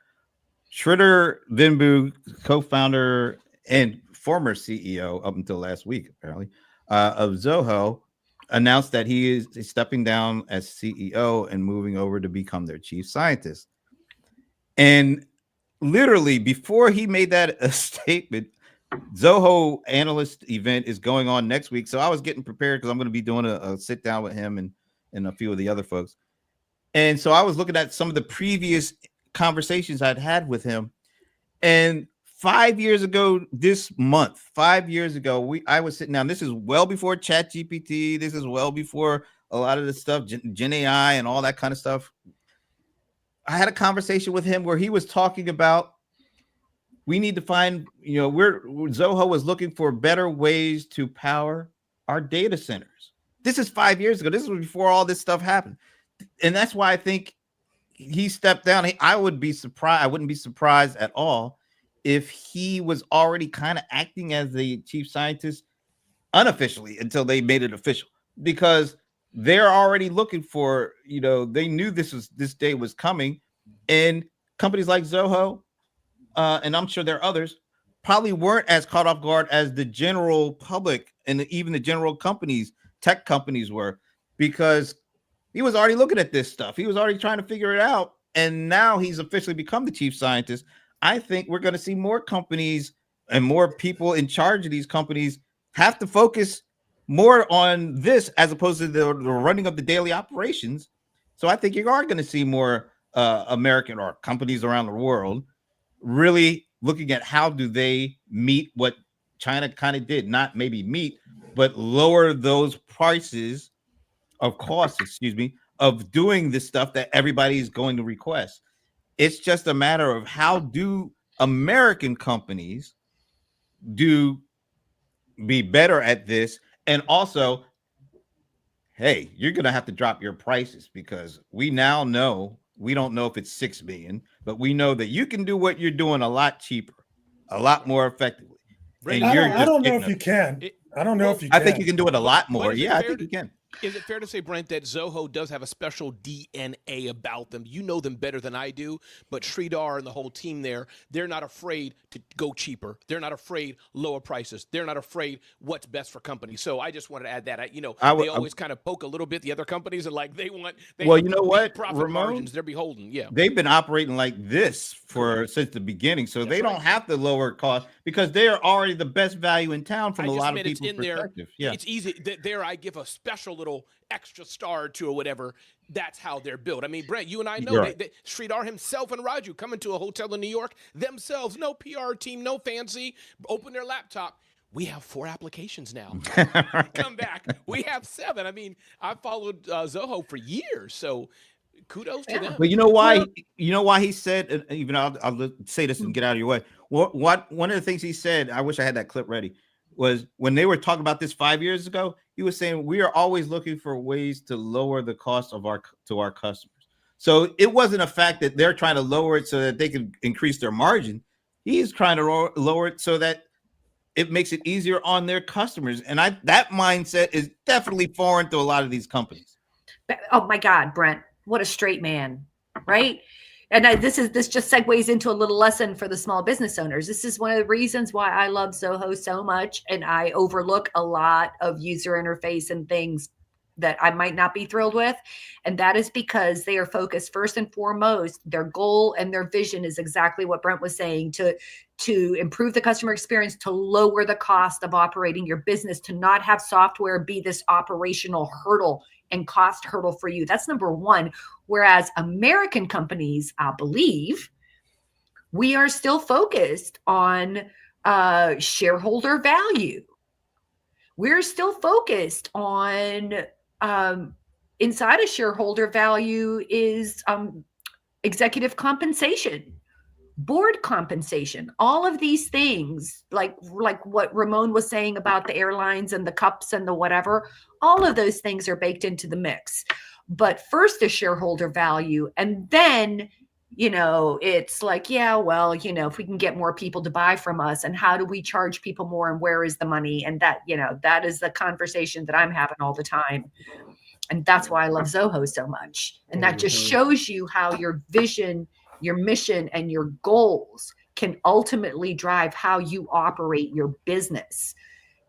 Sridhar Vembu, co-founder and former CEO up until last week, apparently, of Zoho, announced that he is stepping down as CEO and moving over to become their chief scientist. And literally before he made that a statement, Zoho analyst event is going on next week. So I was getting prepared because I'm going to be doing a sit down with him and a few of the other folks. And so I was looking at some of the previous conversations I'd had with him. And 5 years ago, this month, 5 years ago, I was sitting down. This is well before ChatGPT. This is well before a lot of the stuff, Gen AI and all that kind of stuff. I had a conversation with him where he was talking about we need to find, Zoho was looking for better ways to power our data centers. This is 5 years ago. This was before all this stuff happened. And that's why I think he stepped down. I wouldn't be surprised at all if he was already kind of acting as the chief scientist unofficially until they made it official, because they're already looking for, they knew this day was coming, and companies like Zoho, and I'm sure there are others, probably weren't as caught off guard as the general public and even the general tech companies were, because he was already looking at this stuff. He was already trying to figure it out. And now he's officially become the chief scientist. I think we're going to see more companies and more people in charge of these companies have to focus more on this as opposed to the running of the daily operations. So I think you are going to see more American or companies around the world really looking at how do they meet what China kind of did, not maybe meet, but lower those prices of cost, of doing the stuff that everybody is going to request. It's just a matter of how do American companies be better at this. And also, hey, you're going to have to drop your prices, because we now know, we don't know if it's 6 million, but we know that you can do what you're doing a lot cheaper, a lot more effectively. And I don't know if you can. I don't know if you can. I think you can do it a lot more. Yeah, I think you can. Is it fair to say, Brent, that Zoho does have a special DNA about them? You know them better than I do, but Sridhar and the whole team there, they're not afraid to go cheaper. They're not afraid lower prices. They're not afraid what's best for companies. So I just wanted to add that. They always kind of poke a little bit the other companies, and like they have profit Ramon, margins. They're beholden. Yeah, they've been operating like this since the beginning, so they don't have to lower cost because they are already the best value in town from a lot of people's perspective. Yeah, it's easy. There, I give a special little extra star to or whatever. That's how they're built. I mean, Brent, you and I know Sridhar himself and Raju come into a hotel in New York themselves, no PR team, no fancy, open their laptop. We have 4 applications now. Come back. We have 7. I mean, I followed Zoho for years, so kudos to them. But you know why? You know why he said, even I'll say this and get out of your way. What one of the things he said, I wish I had that clip ready, was when they were talking about this 5 years ago, he was saying we are always looking for ways to lower the cost of our customers. So it wasn't a fact that they're trying to lower it so that they can increase their margin. He's trying to lower it so that it makes it easier on their customers. And that mindset is definitely foreign to a lot of these companies. Oh my God, Brent, what a straight man, right? And this just segues into a little lesson for the small business owners. This is one of the reasons why I love Zoho so much, and I overlook a lot of user interface and things that I might not be thrilled with. And that is because they are focused first and foremost. Their goal and their vision is exactly what Brent was saying, to improve the customer experience, to lower the cost of operating your business, to not have software be this operational hurdle and cost hurdle for you. That's number one. Whereas American companies, I believe, we are still focused on shareholder value. We're still focused on inside of shareholder value is executive compensation, board compensation, all of these things, like what Ramon was saying about the airlines and the cups and the whatever, all of those things are baked into the mix. But first is shareholder value. And then, it's like, yeah, well, if we can get more people to buy from us, and how do we charge people more, and where is the money? And that, that is the conversation that I'm having all the time. And that's why I love Zoho so much. And that just shows you how your vision, your mission, and your goals can ultimately drive how you operate your business.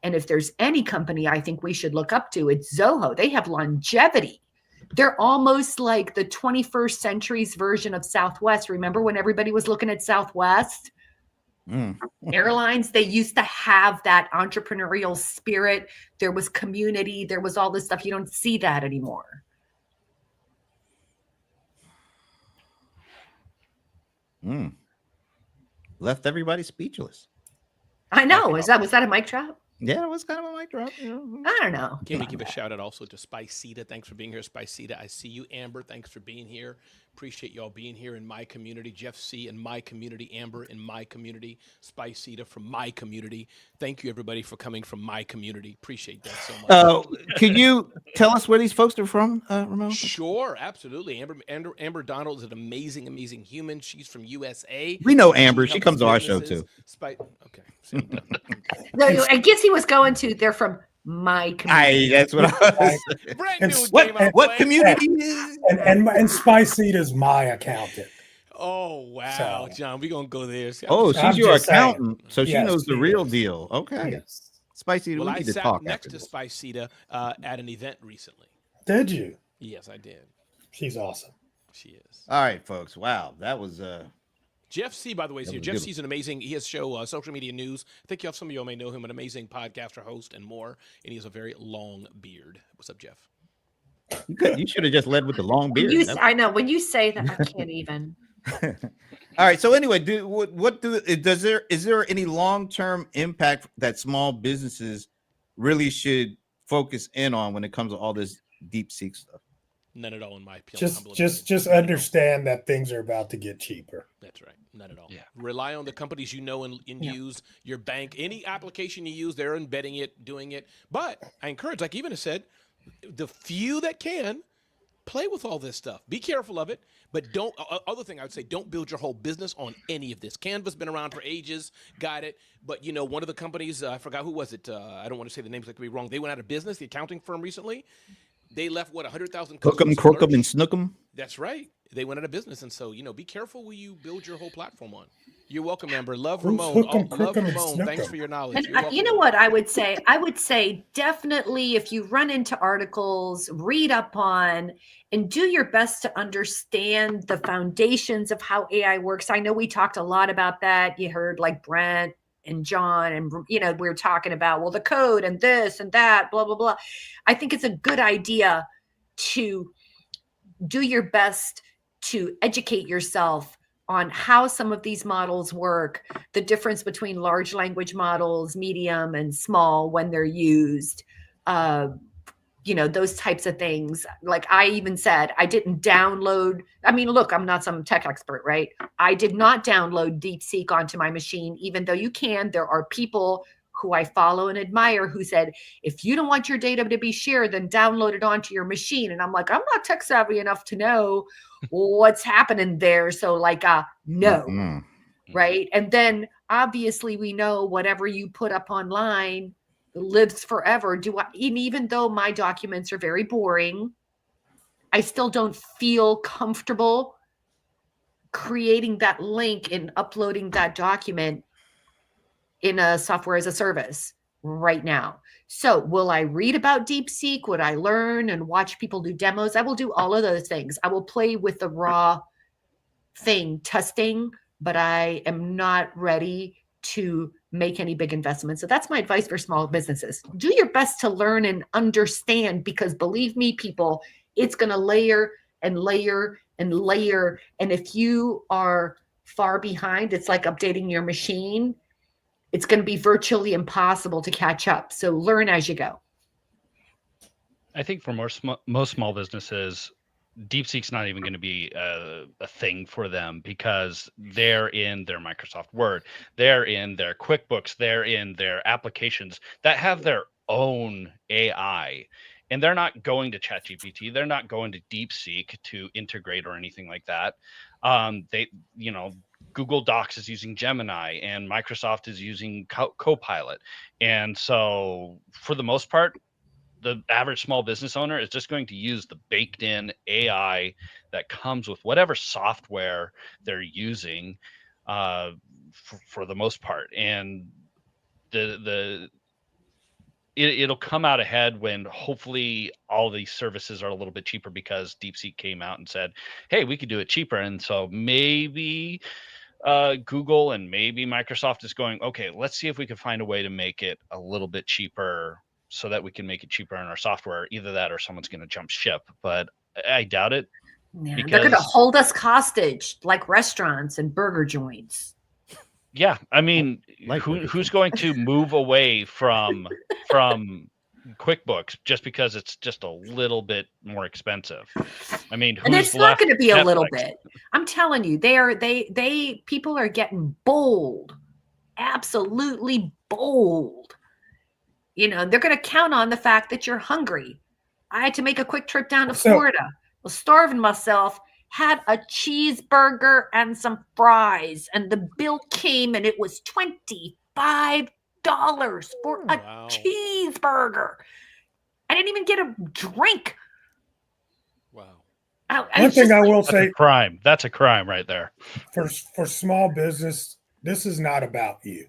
And if there's any company I think we should look up to, it's Zoho. They have longevity. They're almost like the 21st century's version of Southwest. Remember when everybody was looking at Southwest? Airlines, they used to have that entrepreneurial spirit. There was community. There was all this stuff. You don't see that anymore. Left everybody speechless. I know. Was that a mic drop? Yeah, it was kind of a mic drop. I don't know. Can we give a shout out also to Spicita? Thanks for being here, Spicita. I see you. Amber, thanks for being here. Appreciate y'all being here in my community. Jeff C. in my community. Amber in my community. Spicita from my community. Thank you, everybody, for coming from my community. Appreciate that so much. Could you tell us where these folks are from, Ramon? Sure, absolutely. Amber Donald is an amazing, amazing human. She's from USA. We know Amber. She comes to our show, too. Okay. No, I guess he was going to. They're from my community. That's what I was. What community is? And Spicita's my accountant. Oh wow, so, John, we're gonna go there. She's your accountant, so she knows the real deal. Okay, yes. Spicita, we need to talk next to Spicita at an event recently. Did you? Yes, I did. She's awesome. She is. All right, folks. Wow, that was Jeff C, by the way, is here. Jeff C is an amazing, he has a show, Social Media News. I think some of you may know him, an amazing podcaster, host, and more. And he has a very long beard. What's up, Jeff? You should have just led with the long beard. I know. When you say that, I can't even. All right. So anyway, is there any long-term impact that small businesses really should focus in on when it comes to all this DeepSeek stuff? None at all, in my opinion. Just understand that things are about to get cheaper. That's right. Not at all. Yeah. Rely on the companies you know and use. Your bank, any application you use, they're embedding it, doing it. But I encourage, like Eva said, the few that can, play with all this stuff. Be careful of it, but don't. Other thing I would say, don't build your whole business on any of this. Canva's been around for ages, got it. But one of the companies, I forgot who was it. I don't want to say the names, like to be wrong. They went out of business. The accounting firm recently. They left 100,000. Hook 'em, crook 'em, and snook 'em. That's right. They went out of business, and so be careful where you build your whole platform on. You're welcome, Amber. Love Ramon. Love Ramon. Thanks for your knowledge. And you know what I would say? I would say definitely if you run into articles, read up on, and do your best to understand the foundations of how AI works. I know we talked a lot about that. You heard like Brent and John, and we were talking about the code and this and that, blah blah blah. I think it's a good idea to do your best to educate yourself on how some of these models work, the difference between large language models, medium and small when they're used, those types of things. Like I even said, I didn't download. I mean, look, I'm not some tech expert, right? I did not download DeepSeek onto my machine, even though you can. There are people who I follow and admire who said, if you don't want your data to be shared, then download it onto your machine. And I'm like, I'm not tech savvy enough to know what's happening there. So no, right? And then obviously we know whatever you put up online lives forever. And even though my documents are very boring, I still don't feel comfortable creating that link and uploading that document in a software as a service right now. So will I read about DeepSeek? Would I learn and watch people do demos? I will do all of those things. I will play with the raw thing testing, but I am not ready to make any big investments. So that's my advice for small businesses. Do your best to learn and understand, because believe me, people, it's going to layer and layer and layer. And if you are far behind, it's like updating your machine. It's going to be virtually impossible to catch up. So learn as you go. I think for most small businesses, DeepSeek's not even going to be a thing for them, because they're in their Microsoft Word, they're in their QuickBooks, they're in their applications that have their own AI, and they're not going to ChatGPT, they're not going to DeepSeek to integrate or anything like that. Google Docs is using Gemini, and Microsoft is using Copilot, and so for the most part, the average small business owner is just going to use the baked in AI that comes with whatever software they're using for the most part. And it'll come out ahead when hopefully all these services are a little bit cheaper, because DeepSeek came out and said, hey, we could do it cheaper. And so maybe Google and maybe Microsoft is going, okay, let's see if we can find a way to make it a little bit cheaper, so that we can make it cheaper in our software. Either that or someone's going to jump ship, but I doubt it. Yeah, they're going to hold us hostage like restaurants and burger joints. Yeah. I mean, who's going to move away from QuickBooks just because it's just a little bit more expensive. I mean, and it's not going to be a little bit. I'm telling you, people are getting bold, absolutely bold. You know, they're going to count on the fact that you're hungry. I had to make a quick trip down to Florida. I was starving myself, had a cheeseburger and some fries, and the bill came and it was $25 for a cheeseburger. I didn't even get a drink. Wow. One thing I will say, crime. That's a crime right there. For small business, this is not about you.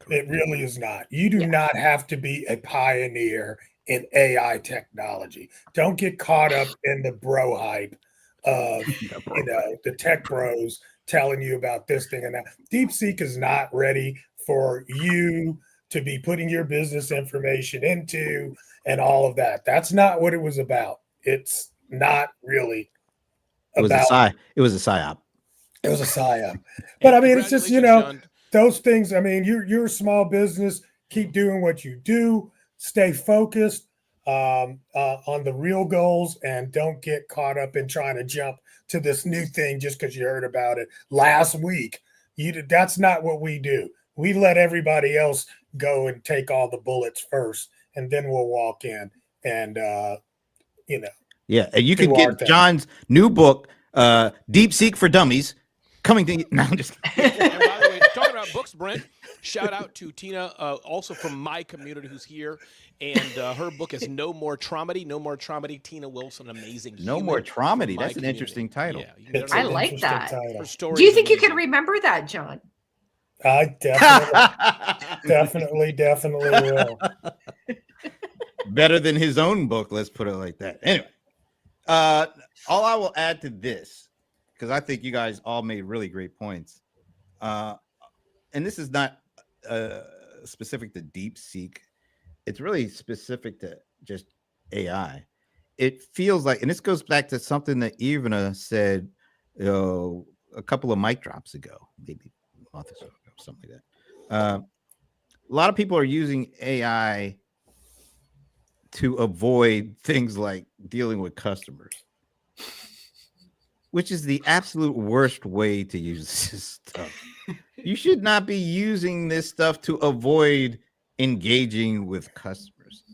It really is not. You do not have to be a pioneer in AI technology. Don't get caught up in the bro hype of the tech bros telling you about this thing and that. DeepSeek is not ready for you to be putting your business information into and all of that. That's not what it was about. It's not really about. It was a psyop. It was a psyop. But I mean, it's just, John, those things. I mean, you're a small business. Keep doing what you do. Stay focused on the real goals, and don't get caught up in trying to jump to this new thing just because you heard about it last week. That's not what we do. We let everybody else go and take all the bullets first, and then we'll walk in and Yeah, and you can get John's new book, DeepSeek for Dummies, coming to you. No, I'm just kidding. And by the way, talking about books, Brent, shout out to Tina, also from my community, who's here. And her book is No More Traumedy. No More Traumedy. Tina Wilson, amazing. No More Traumedy. That's an interesting title. Yeah, I like that. Do you think you can remember that, John? I definitely will. Better than his own book. Let's put it like that. Anyway, all I will add to this, because I think you guys all made really great points, and this is not specific to DeepSeek. It's really specific to just AI. It feels like, and this goes back to something that Ivana said, a couple of mic drops ago, maybe a month or so ago, something like that. A lot of people are using AI to avoid things like dealing with customers, which is the absolute worst way to use this stuff. You should not be using this stuff to avoid engaging with customers.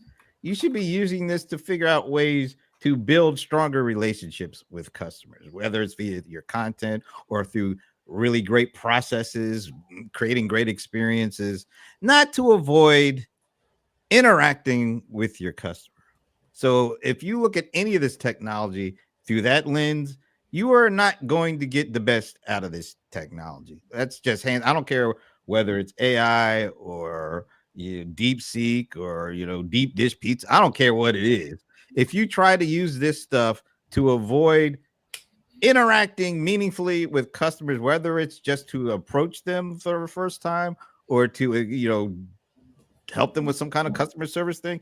You should be using this to figure out ways to build stronger relationships with customers, whether it's via your content or through really great processes, creating great experiences, not to avoid interacting with your customer. So if you look at any of this technology through that lens, you are not going to get the best out of this technology. That's just hands. I don't care whether it's AI or DeepSeek or deep dish pizza. I don't care what it is. If you try to use this stuff to avoid interacting meaningfully with customers, whether it's just to approach them for the first time or to help them with some kind of customer service thing,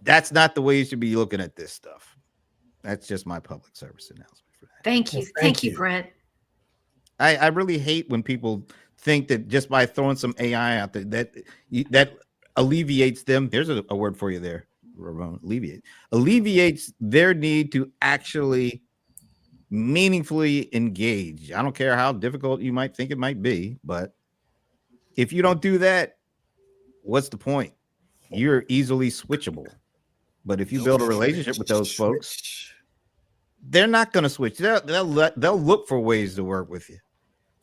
that's not the way you should be looking at this stuff. That's just my public service announcement for that. Thank you. Thank you, Brent. I really hate when people think that just by throwing some AI out there that alleviates them. There's a word for you there, Ramon. Alleviates their need to actually meaningfully engage. I don't care how difficult you might think it might be, but if you don't do that, what's the point? You're easily switchable. But if you build a relationship with those folks, they're not going to switch. They'll look for ways to work with you.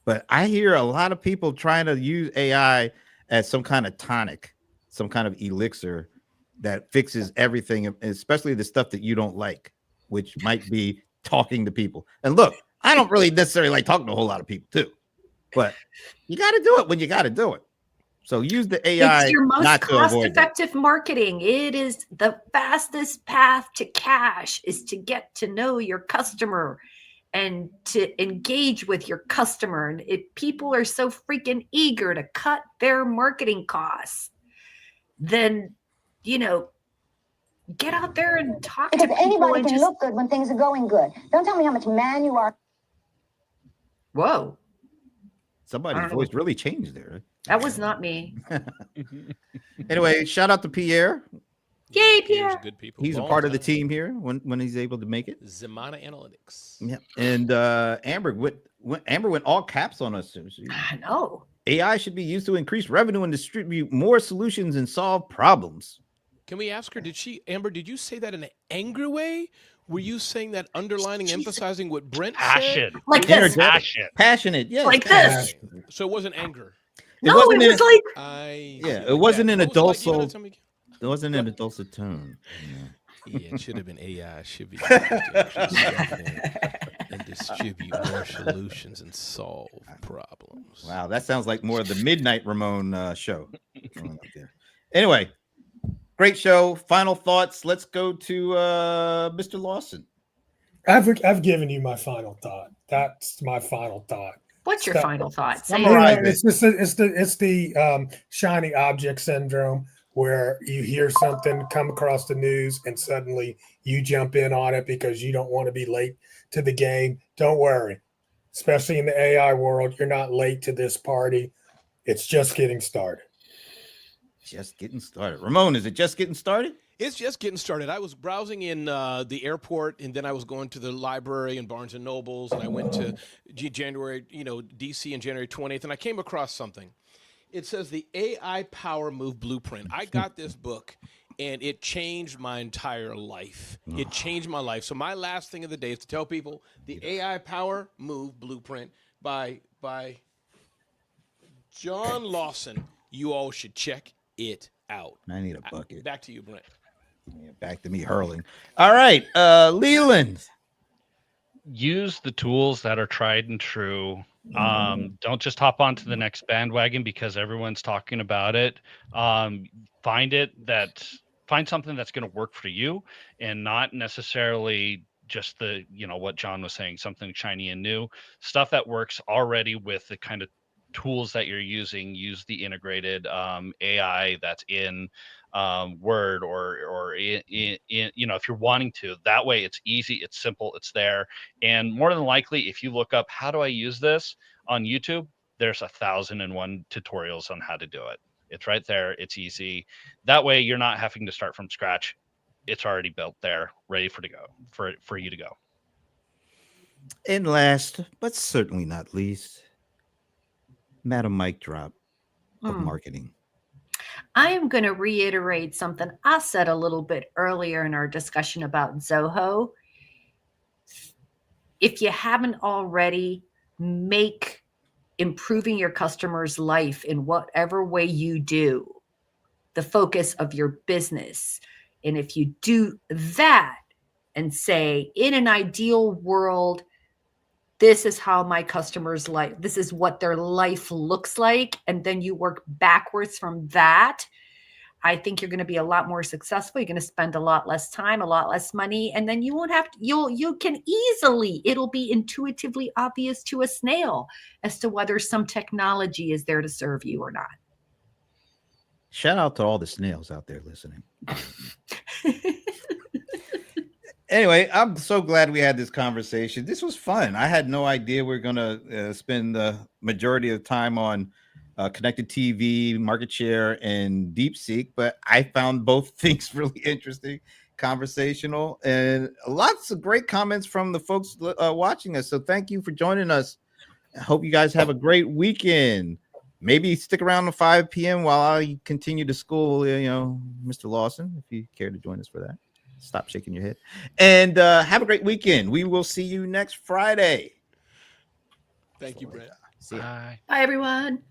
But I hear a lot of people trying to use AI as some kind of tonic, some kind of elixir that fixes everything, especially the stuff that you don't like, which might be talking to people. And look, I don't really necessarily like talking to a whole lot of people too, but you got to do it when you got to do it. So use the AI. It's your most cost-effective marketing. It is the fastest path to cash is to get to know your customer and to engage with your customer. And if people are so freaking eager to cut their marketing costs, then, get out there and talk to people. Anybody can look good when things are going good. Don't tell me how much man you are. Whoa. Somebody's voice really changed there. That was not me. Anyway, shout out to Pierre. Yay, Pierre's Pierre. good people. He's a Long part of the time. team here when he's able to make it. Zemana Analytics. Yeah, and Amber went all caps on us. I know. AI should be used to increase revenue and distribute more solutions and solve problems. Can we ask her? Amber? Did you say that in an angry way? Were you saying that underlining, emphasizing what Brent Passion. said? Like this. Passionate, yes. Like this. So it wasn't anger. No, it was like. It wasn't an adult It wasn't an adulterated tone. Yeah, it should have been AI. It should be and distribute more solutions and solve problems. Wow, that sounds like more of the Midnight Ramon show. Anyway, great show. Final thoughts. Let's go to Mr. Lawson. I've given you my final thought. That's my final thought. What's your final thought? It's the shiny object syndrome, where you hear something come across the news and suddenly you jump in on it because you don't want to be late to the game. Don't worry. Especially in the AI world, you're not late to this party. It's just getting started. Just getting started. Ramon, is it just getting started? It's just getting started. I was browsing in the airport, and then I was going to the library and Barnes and Nobles, and I went to January, DC on January 20th, and I came across something. It says the AI Power Move Blueprint. I got this book, and it changed my entire life. It changed my life. So my last thing of the day is to tell people the AI Power Move Blueprint by John Lawson. You all should check it out. I need a bucket. Back to you, Brent. Yeah, back to me hurling. All right, Leland. Use the tools that are tried and true. Don't just hop onto the next bandwagon because everyone's talking about it. Find something that's going to work for you and not necessarily just what John was saying, something shiny and new, stuff that works already with the kind of tools that you're using. Use the integrated AI that's in Word or in if you're wanting to. That way it's easy, it's simple, it's there. And more than likely, if you look up how do I use this on YouTube, there's 1,001 tutorials on how to do it. It's right there. It's easy. That way you're not having to start from scratch. It's already built there, ready for you to go. And last, but certainly not least, Madam Mic Drop of marketing. I am going to reiterate something I said a little bit earlier in our discussion about Zoho. If you haven't already, make improving your customer's life in whatever way you do the focus of your business. And if you do that and say, in an ideal world, this is how my customer's life, this is what their life looks like, and then you work backwards from that, I think you're going to be a lot more successful. You're going to spend a lot less time, a lot less money, and then you won't have to, you can easily, it'll be intuitively obvious to a snail as to whether some technology is there to serve you or not. Shout out to all the snails out there listening. Anyway, I'm so glad we had this conversation. This was fun. I had no idea we are going to spend the majority of the time on connected TV, market share, and DeepSeek, but I found both things really interesting, conversational, and lots of great comments from the folks watching us. So thank you for joining us. I hope you guys have a great weekend. Maybe stick around to 5 p.m. while I continue to school, Mr. Lawson, if you care to join us for that. Stop shaking your head. And have a great weekend. We will see you next Friday. Thank you, Brett. Bye. Bye, everyone.